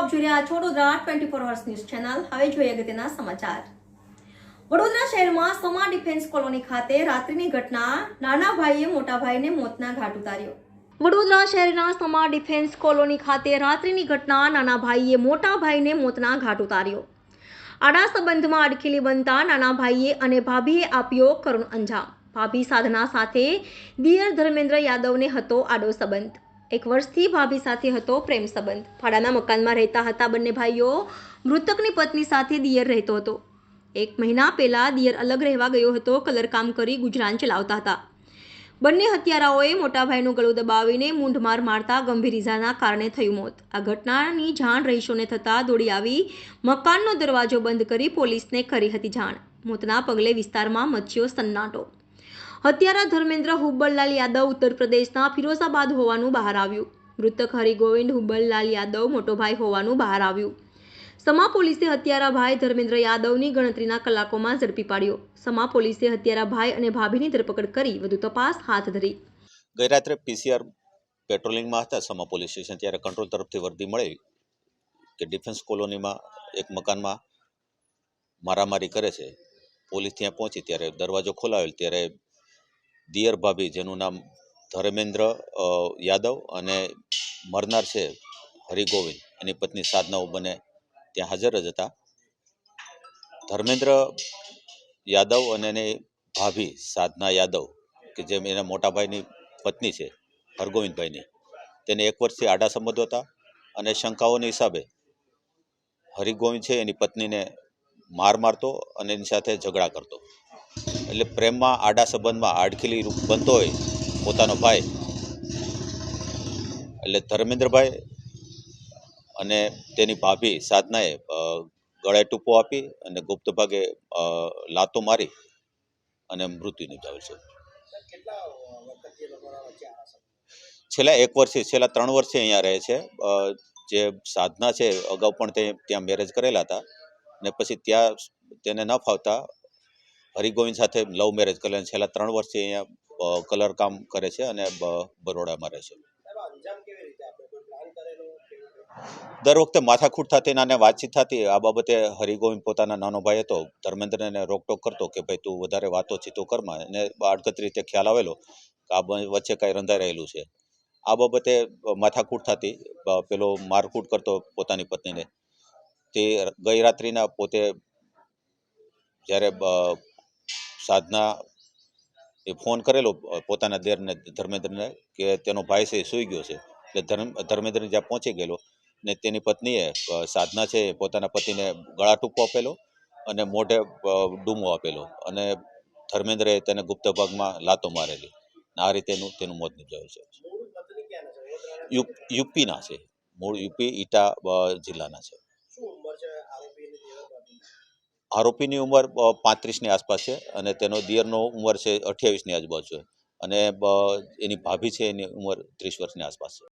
આપ જોઈ રહ્યા છો વડોદરા 24 અવર્સ ન્યૂઝ ચેનલ। હવે જોઈએ અગત્યના સમાચાર। વડોદરા શહેરમાં સમા ડિફેન્સ કોલોની ખાતે રાત્રિની ઘટના, નાના ભાઈએ મોટા ભાઈને મોતના ઘાટ ઉતાર્યો। વડોદરા શહેરના સમા ડિફેન્સ કોલોની ખાતે રાત્રિની ઘટના, નાના ભાઈએ મોટા ભાઈને મોતના ઘાટ ઉતાર્યો। આડા સંબંધમાં અડખેલી બનતા નાના ભાઈએ અને ભાભીએ આપ્યો કરુણ અંજામ। ભાભી સાધના સાથે દિયર ધર્મેન્દ્ર યાદવને હતો આડો સંબંધ। 1 વર્ષથી ભાભી સાથે હતો પ્રેમ સંબંધ। ભાડાના મકાનમાં રહેતા હતા બંને ભાઈઓ। મૃતકની પત્ની સાથે દિયર રહેતો હતો। 1 મહિના પહેલા દિયર અલગ રહેવા ગયો હતો। કલર કામ કરી ગુજરાન ચલાવતા હતા। બંને હત્યારાઓએ મોટા ભાઈનું ગળું દબાવીને મૂંઢમાર મારતા ગંભીર ઇજાના કારણે થયું મોત। આ ઘટનાની જાણ રહીશોને થતાં દોડી આવી મકાનનો દરવાજો બંધ કરી પોલીસને કરી હતી જાણ। મોતના પગલે વિસ્તારમાં મચ્યો સન્નાટો। હત્યારા ધર્મેન્દ્ર હુબ્બલલાલ યાદવ ઉત્તર પ્રદેશના ફિરોઝાબાદ હોવાનું બહાર આવ્યું। મૃતક હરિગોવિંદ હુબ્બલલાલ યાદવ મોટો ભાઈ હોવાનું બહાર આવ્યું। સમા પોલીસે હત્યારા ભાઈ ધર્મેન્દ્ર યાદવની ગણતરીના કલાકોમાં ઝડપી પાડ્યો। સમા પોલીસે હત્યારા ભાઈ અને ભાભીની ધરપકડ કરી વધુ તપાસ હાથ ધરી। ગઈ રાત્રે પીસીઆર પેટ્રોલિંગમાં હતા સમા પોલીસ સ્ટેશન, ત્યારે કંટ્રોલ તરફથી વર્દી મળી કે ડિફેન્સ કોલોનીમાં એક મકાનમાં મારામારી કરે છે। પોલીસ ત્યાં પહોંચી ત્યારે દરવાજો ખોલાવેલ ત્યારે દિયર ભાભી, જેનું નામ ધર્મેન્દ્ર યાદવ અને મરનાર છે હરિગોવિંદ, એની પત્ની સાધનાઓ બંને ત્યાં હાજર જ હતા। ધર્મેન્દ્ર યાદવ અને એની ભાભી સાધના યાદવ, કે જેમ એના મોટા ભાઈની પત્ની છે હરગોવિંદભાઈની, તેને 1 વર્ષથી આડા સંબંધો હતા અને શંકાઓના હિસાબે હરિગોવિંદ છે એની પત્નીને મારતો અને એની સાથે ઝઘડા કરતો। એટલે પ્રેમમાં, આડા સંબંધમાં આડખીલી રૂપ બનતો હોય પોતાનો ભાઈ, એટલે ધર્મેન્દ્રભાઈ અને તેની ભાભી સાધનાએ ગળે ટૂંપો આપી અને ગુપ્ત ભાગે લાતો મારી અને મૃત્યુ નિપજાવેલ છે। છેલ્લા 1 વર્ષથી, છેલ્લા 3 વર્ષથી અહીંયા રહે છે। જે સાધના છે અગાઉ પણ ત્યાં મેરેજ કરેલા હતા ને પછી ત્યાં તેને ન ફાવતા હરિગોવિંદ સાથે લવ મેરેજ કરેલા। છેલ્લા 3 વર્ષથી અહીંયા કલર કામ કરે છે અને બરોડામાં રહે છે। દર વખતે માથાકૂટ થતી અને વાતચીત થતી। આ બાબતે હરિગોવિંદ પોતાના નાનો ભાઈ હતો ધર્મેન્દ્રને રોકટોક કરતો કે ભાઈ તું વધારે વાતો ચીતો કરમાં, એને આડકત રીતે ખ્યાલ આવેલો કે આ વચ્ચે કાંઈ રંધાઈ રહેલું છે। આ બાબતે માથાકૂટ થતી, પેલો મારકૂટ કરતો પોતાની પત્નીને। તે ગઈ રાત્રિના પોતે જ્યારે સાધના એ ફોન કરેલો પોતાના દેરને ધર્મેન્દ્રને કે તેનો ભાઈ છે એ સૂઈ ગયો છે, એટલે ધર્મેન્દ્ર જ્યાં પહોંચી ગયેલો ને તેની પત્નીએ સાધના છે પોતાના પતિને ગળા ટૂંપો આપેલો અને મોઢે ડૂમો આપેલો અને ધર્મેન્દ્રએ તેને ગુપ્ત ભાગમાં લાતો મારેલી। આ રીતે તેનું મોત નિપજાયું છે। યુપીના છે, મૂળ યુપી ઈટા જિલ્લાના છે। આરોપીની ઉંમર 35ની આસપાસ છે અને તેનો દિયરનો ઉંમર છે 28ની આજુબાજુ છે અને એની ભાભી છે એની ઉંમર 30 વર્ષની આસપાસ છે।